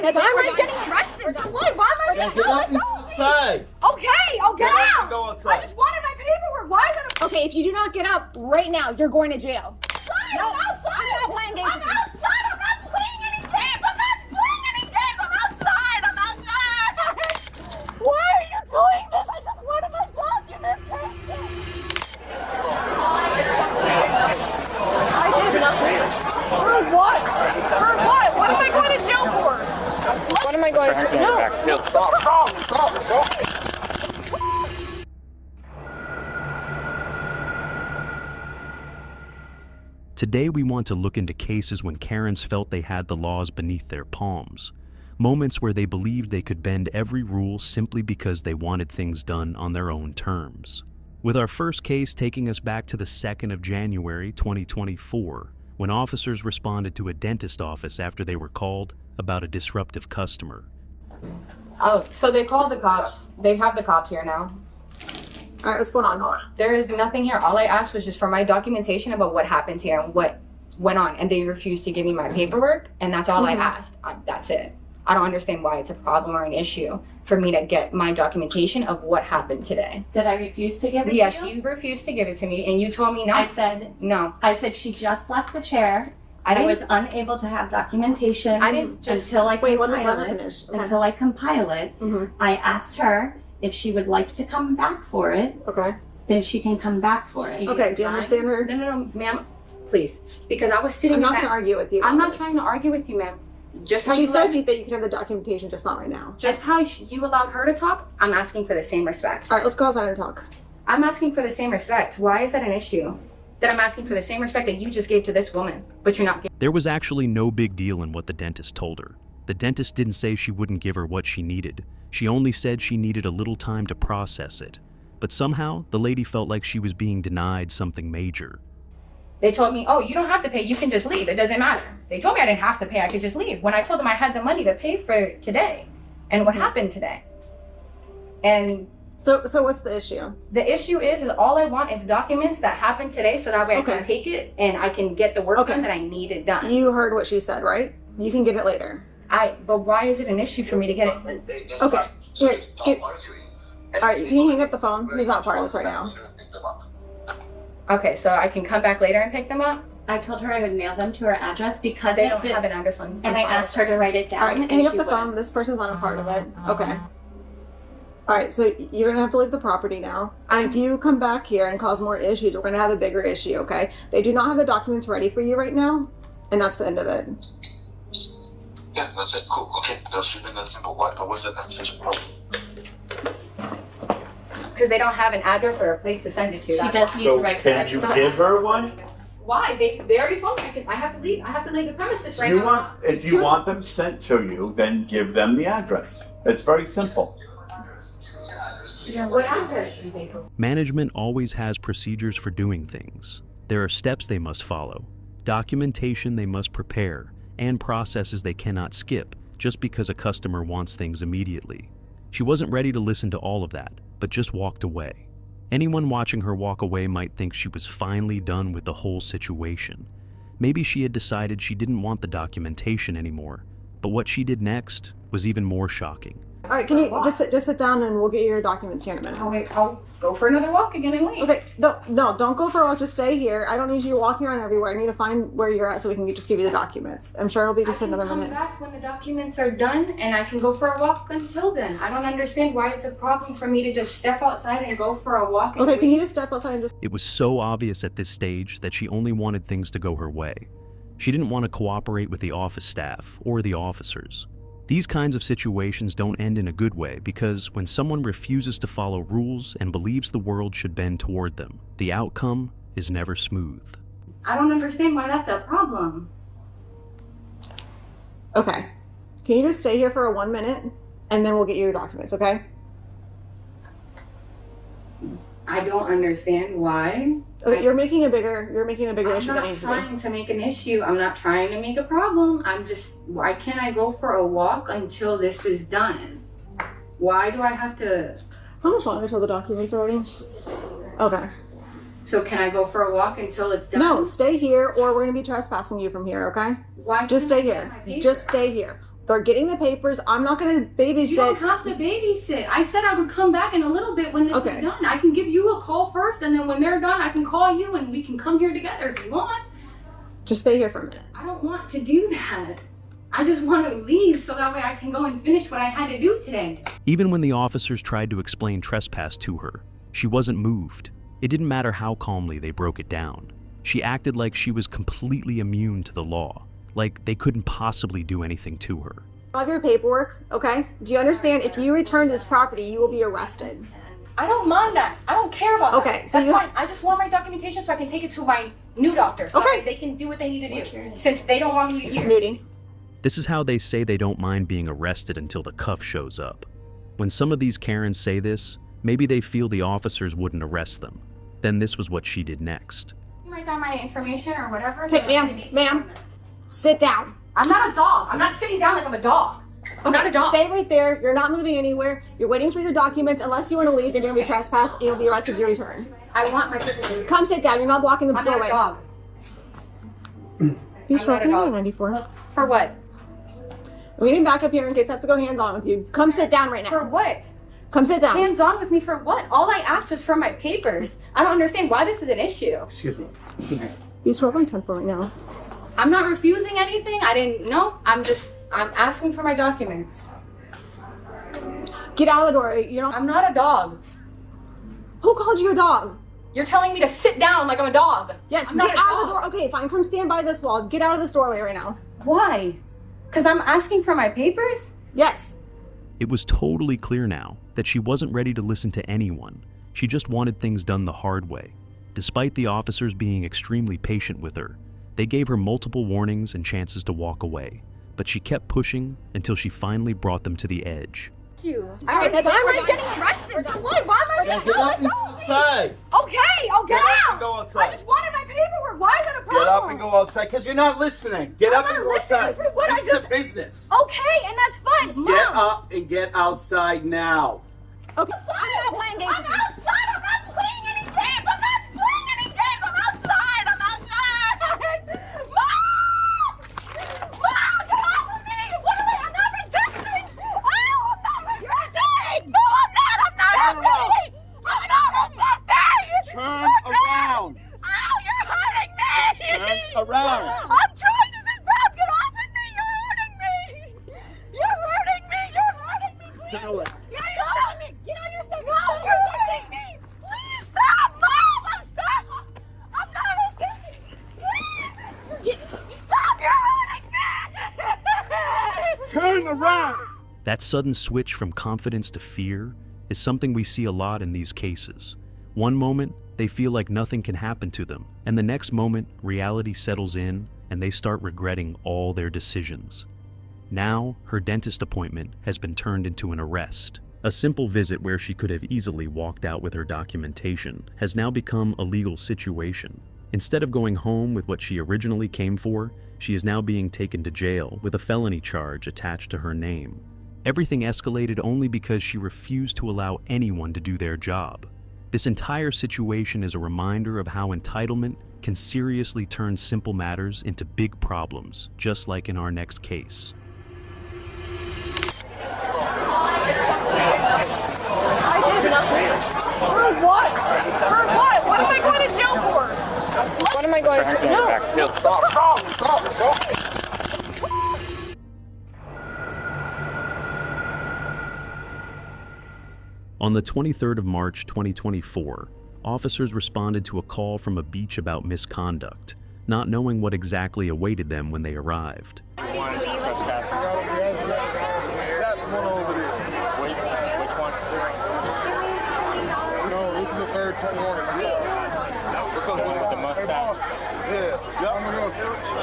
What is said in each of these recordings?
Why am I getting dressed? Why am I getting outside? Okay, I'll get out. Go outside. I just wanted my paperwork. Why is it? Okay, if you do not get up right now, you're going to jail. No, I'm outside. I'm not playing games. I'm outside. I'm not playing any games. I'm not playing any games. I'm outside. I'm outside. Why are you doing this? I just wanted my documentation. I did nothing. For what? For what? What am I going to jail for? What am I going to jail? No. Stop. Today we want to look into cases when Karens felt they had the laws beneath their palms. Moments where they believed they could bend every rule simply because they wanted things done on their own terms. With our first case taking us back to the 2nd of January 2024, when officers responded to a dentist office after they were called about a disruptive customer. Oh, so they called the cops. They have the cops here now. All right, what's going on? There is nothing here. All I asked was just for my documentation about what happened here and what went on, and they refused to give me my paperwork, and that's all I asked. That's it. I don't understand why it's a problem or an issue for me to get my documentation of what happened today. Did I refuse to give it Yes, to you? you refused to give it to me, and you told me no. I said no. I said she just left the chair. I was unable to have documentation until I compile it. Until I compile it, I asked her if she would like to come back for it. Okay. Then she can come back for it. Okay, do you understand her? No, ma'am, please. Because I was sitting I'm not going to argue with you. I'm not trying to argue with you, ma'am. Just how she you said that you could have the documentation, just not right now. Just how you allowed her to talk, I'm asking for the same respect. All right, let's go outside and talk. I'm asking for the same respect. Why is that an issue? That I'm asking for the same respect that you just gave to this woman, but you're not giving. There was actually no big deal in what the dentist told her. The dentist didn't say she wouldn't give her what she needed. She only said she needed a little time to process it. But somehow, the lady felt like she was being denied something major. They told me, oh, you don't have to pay, you can just leave, it doesn't matter. They told me I didn't have to pay, I could just leave. When I told them I had the money to pay for today, and what happened today. And so what's the issue? The issue is all I want is documents that happened today, so that way I can take it and I can get the work done that I needed done. You heard what she said, right? You can get it later. But why is it an issue for me to get it? Okay. Here, all right, can you hang up the phone? He's not part of this right now. Okay, so I can come back later and pick them up? I told her I would mail them to her address because they don't have an address on. And I asked her to write it down. All right, hang up the phone. This person's not a part of it. Okay. All right, so you're going to have to leave the property now. If you come back here and cause more issues, we're going to have a bigger issue, okay? They do not have the documents ready for you right now, and that's the end of it. Yeah, that's it. Cool. Okay, that's simple. What was it? That's such a problem. Because they don't have an address or a place to send it to. She does need to write her can you give her one? Why? They already told me I have to leave. I have to leave the premises right now. If you want them sent to you, then give them the address. It's very simple. What address? Management always has procedures for doing things. There are steps they must follow, documentation they must prepare, and processes they cannot skip just because a customer wants things immediately. She wasn't ready to listen to all of that, but just walked away. Anyone watching her walk away might think she was finally done with the whole situation. Maybe she had decided she didn't want the documentation anymore, but what she did next was even more shocking. All right, can you just sit down and we'll get your documents here in a minute. I'll go for another walk again and leave. Okay, no, don't go for a walk. Just stay here. I don't need you walking around everywhere. I need to find where you're at so we can just give you the documents. I'm sure it'll be just another minute. I can come back when the documents are done and I can go for a walk until then. I don't understand why it's a problem for me to just step outside and go for a walk. Okay, can you just step outside and just... It was so obvious at this stage that she only wanted things to go her way. She didn't want to cooperate with the office staff or the officers. These kinds of situations don't end in a good way because when someone refuses to follow rules and believes the world should bend toward them, the outcome is never smooth. I don't understand why that's a problem. Okay. Can you just stay here for 1 minute and then we'll get you your documents, okay? I don't understand why. You're making a bigger issue than it needs to be. I'm not trying to make an issue. I'm not trying to make a problem. Why can't I go for a walk until this is done? Why do I have to? How much longer till the documents are ready? Okay. So can I go for a walk until it's done? No, stay here or we're going to be trespassing you from here, okay? Why? Just stay here. Just stay here. They're getting the papers. I'm not going to babysit. You don't have to babysit. I said I would come back in a little bit when this is done. I can give you a call first, and then when they're done, I can call you, and we can come here together if you want. Just stay here for a minute. I don't want to do that. I just want to leave so that way I can go and finish what I had to do today. Even when the officers tried to explain trespass to her, she wasn't moved. It didn't matter how calmly they broke it down. She acted like she was completely immune to the law, like they couldn't possibly do anything to her. I have your paperwork, okay? Do you understand? If you return this property, you will be arrested. I don't mind that. I don't care about that. Okay, so that's fine. I just want my documentation so I can take it to my new doctor. So that they can do what they need to do. Since they don't want me here. Moody. This is how they say they don't mind being arrested until the cuff shows up. When some of these Karens say this, maybe they feel the officers wouldn't arrest them. Then this was what she did next. Write down my information or whatever. Hey, ma'am, sit down. I'm not a dog. I'm not sitting down like I'm a dog. I'm not a dog. Stay right there. You're not moving anywhere. You're waiting for your documents. Unless you want to leave, you're going to be trespassed and you'll be arrested if you return. I want my paperwork. Come sit down. You're not blocking the doorway. I'm not a dog. You smoking or 94? For what? We need back up here in case I have to go hands-on with you. Come sit down right now. For what? Come sit down. Hands-on with me for what? All I asked was for my papers. I don't understand why this is an issue. Excuse me. You 12 on 10 for right now. I'm not refusing anything. I didn't know. I'm asking for my documents. Get out of the door. I'm not a dog. Who called you a dog? You're telling me to sit down like I'm a dog. Yes, get out of the door. Okay, fine. Come stand by this wall. Get out of this doorway right now. Why? Because I'm asking for my papers? Yes. It was totally clear now that she wasn't ready to listen to anyone. She just wanted things done the hard way. Despite the officers being extremely patient with her, they gave her multiple warnings and chances to walk away, but she kept pushing until she finally brought them to the edge. Why am I getting arrested? For what? Why am I getting arrested? Okay, I'll get out. Go outside. I just wanted my paperwork. Why is that a problem? Get up and go outside because you're not listening. Get up and go outside. For what? This is a business. Okay, and that's fine. Mom. Get up and get outside now. Okay, I'm not playing games. I'm outside. I'm not playing any games. I'm not playing any games. I'm outside. I'm outside. Mom! Mom, get off of me! What am I? I'm not resisting. Oh, I'm not resisting. No, I'm not. I'm not resisting. I'm not resisting. Turn around. Ow, you're hurting me. Turn around. I'm trying to stop. Get off of me. You're hurting me. You're hurting me. You're hurting me. Please. Turn away. Stop me. Get on your step. No, you're hurting me. Please stop. Mom, I'm stop. I'm not resisting. Stop. You're hurting me. Turn around. That sudden switch from confidence to fear is something we see a lot in these cases. One moment, they feel like nothing can happen to them, and the next moment, reality settles in and they start regretting all their decisions. Now, her dentist appointment has been turned into an arrest. A simple visit where she could have easily walked out with her documentation has now become a legal situation. Instead of going home with what she originally came for, she is now being taken to jail with a felony charge attached to her name. Everything escalated only because she refused to allow anyone to do their job. This entire situation is a reminder of how entitlement can seriously turn simple matters into big problems, just like in our next case. For what? For what? What am I going to jail for? What am I going to jail? No. Stop. On the 23rd of March 2024, officers responded to a call from a beach about misconduct, not knowing what exactly awaited them when they arrived.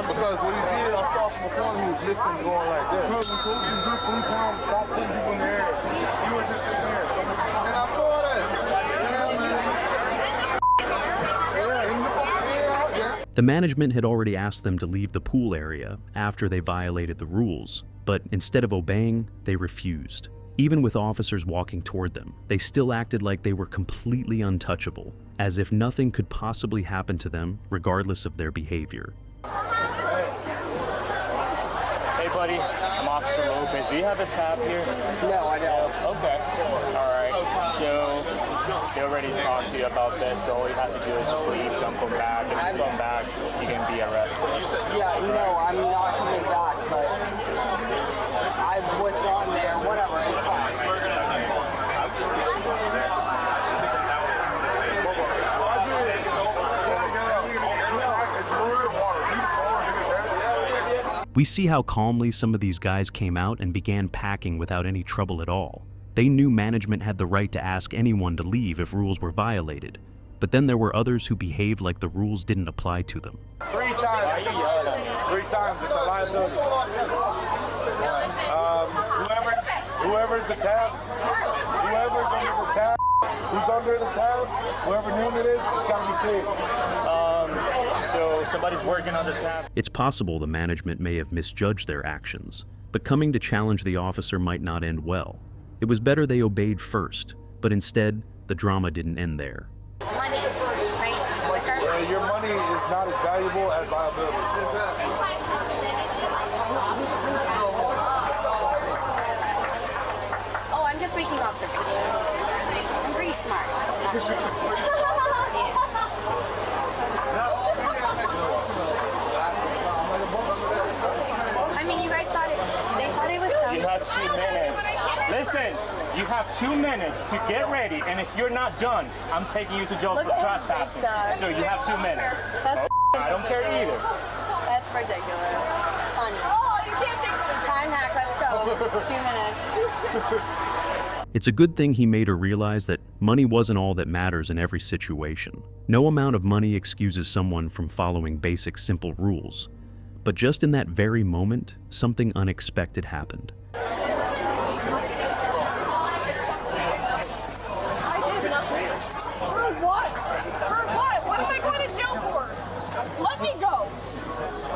Because what he did, I saw from the corner, he was lifting going like that. Because when Kobe was lifting, he come, stop putting people in the air. He was just sitting there. So, and I saw that. The management had already asked them to leave the pool area after they violated the rules, but instead of obeying, they refused. Even with officers walking toward them, they still acted like they were completely untouchable, as if nothing could possibly happen to them regardless of their behavior. Hey, buddy. I'm Officer Lopez. Do you have a tab here? No, I don't. Okay. All right. So they already talked to you about this, so all you have to do is just leave, don't come back. If you come back, you can be arrested. Yeah, no, I'm not coming back, but I was wrong there. Whatever, it's fine. We see how calmly some of these guys came out and began packing without any trouble at all. They knew management had the right to ask anyone to leave if rules were violated. But then there were others who behaved like the rules didn't apply to them. 3 times. 3 times it's a liability. Whoever's the tab, whoever's under the tab, who's under the tab, whoever name it is, it's got to be clear. So somebody's working on the tab. It's possible the management may have misjudged their actions, but coming to challenge the officer might not end well. It was better they obeyed first, but instead, the drama didn't end there. Money, right? Your money is not as valuable as liability. Oh, I'm just making observations. I'm pretty smart, actually. I mean, you guys thought they thought it was done. You have 2 minutes. Listen, you have 2 minutes to get ready, and if you're not done, I'm taking you to jail for trespassing. So you have 2 minutes. That's I don't care either. That's ridiculous. Funny. Oh, you can't take the time hack. Let's go. 2 minutes. It's a good thing he made her realize that money wasn't all that matters in every situation. No amount of money excuses someone from following basic simple rules. But just in that very moment, something unexpected happened. For what? For what? What am I going to jail for? Let me go.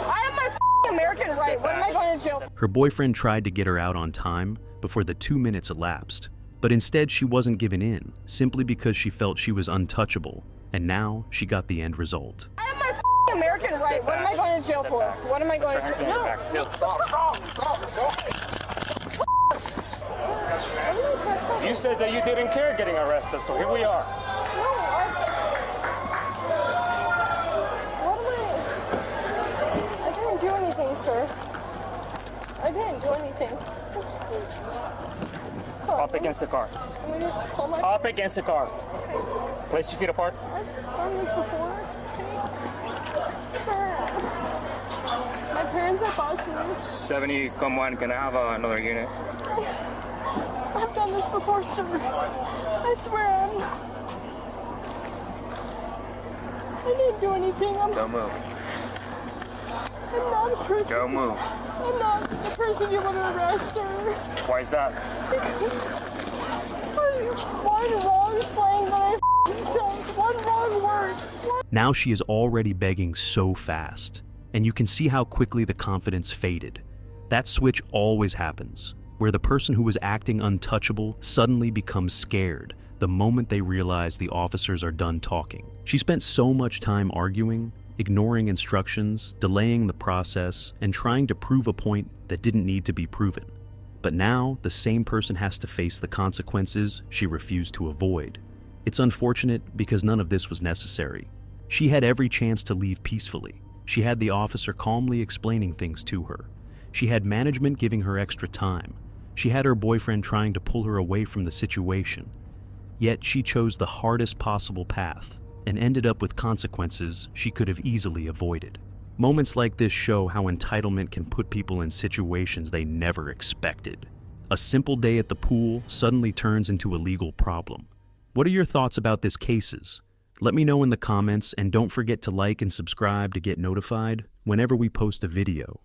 I have my American right. What am I going to jail for? Her boyfriend tried to get her out on time before the 2 minutes elapsed. But instead, she wasn't given in, simply because she felt she was untouchable, and now she got the end result. I have my American right. What am I going to jail for? What am I going to jail for? No. You said that you didn't care getting arrested, so here we are. I didn't do anything, sir. I didn't do anything. Up against the car. Up against the car. Place your feet apart. I've done this before. Sir, my parents have asked me. 70, come on, can I have another unit? I've done this before, sir. I swear I didn't do anything. Don't move. I'm not a person. Don't move. I'm not the person you want to arrest, sir. Why is that? One wrong slang that I said. One wrong word. Now she is already begging so fast, and you can see how quickly the confidence faded. That switch always happens, where the person who was acting untouchable suddenly becomes scared the moment they realize the officers are done talking. She spent so much time arguing, ignoring instructions, delaying the process, and trying to prove a point that didn't need to be proven. But now, the same person has to face the consequences she refused to avoid. It's unfortunate because none of this was necessary. She had every chance to leave peacefully. She had the officer calmly explaining things to her. She had management giving her extra time. She had her boyfriend trying to pull her away from the situation. Yet she chose the hardest possible path and ended up with consequences she could have easily avoided. Moments like this show how entitlement can put people in situations they never expected. A simple day at the pool suddenly turns into a legal problem. What are your thoughts about this cases? Let me know in the comments, and don't forget to like and subscribe to get notified whenever we post a video.